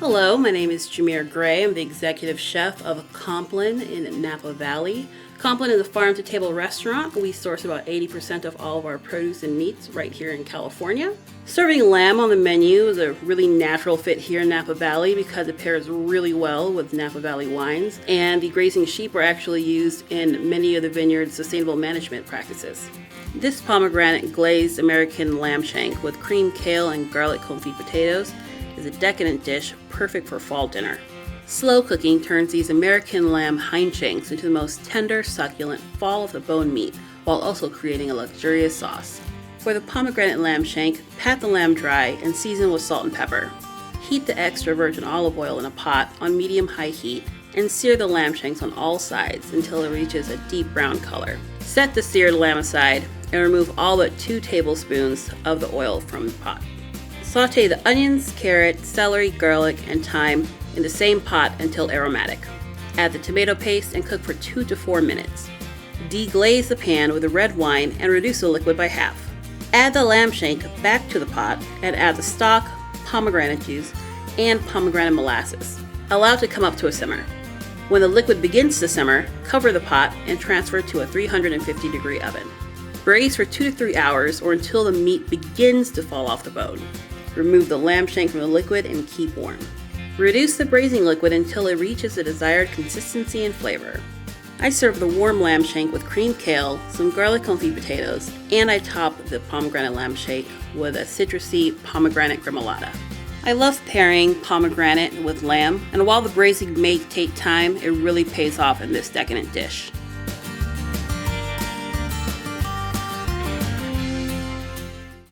Hello, my name is Jammir Gray. I'm the executive chef of Compline in Napa Valley. Compline is a farm-to-table restaurant. We source about 80% of all of our produce and meats right here in California. Serving lamb on the menu is a really natural fit here in Napa Valley because it pairs really well with Napa Valley wines, and the grazing sheep are actually used in many of the vineyard's sustainable management practices. This pomegranate-glazed American lamb shank with creamed kale and garlic confit potatoes is a decadent dish perfect for fall dinner. Slow cooking turns these American lamb hind shanks into the most tender, succulent, fall-of-the-bone meat, while also creating a luxurious sauce. For the pomegranate lamb shank, pat the lamb dry and season with salt and pepper. Heat the extra virgin olive oil in a pot on medium-high heat and sear the lamb shanks on all sides until it reaches a deep brown color. Set the seared lamb aside and remove all but 2 tablespoons of the oil from the pot. Sauté the onions, carrot, celery, garlic, and thyme in the same pot until aromatic. Add the tomato paste and cook for 2 to 4 minutes. Deglaze the pan with the red wine and reduce the liquid by half. Add the lamb shank back to the pot and add the stock, pomegranate juice, and pomegranate molasses. Allow it to come up to a simmer. When the liquid begins to simmer, cover the pot and transfer to a 350-degree oven. Braise for 2 to 3 hours or until the meat begins to fall off the bone. Remove the lamb shank from the liquid and keep warm. Reduce the braising liquid until it reaches the desired consistency and flavor. I serve the warm lamb shank with creamed kale, some garlic confit potatoes, and I top the pomegranate lamb shank with a citrusy pomegranate gremolata. I love pairing pomegranate with lamb, and while the braising may take time, it really pays off in this decadent dish.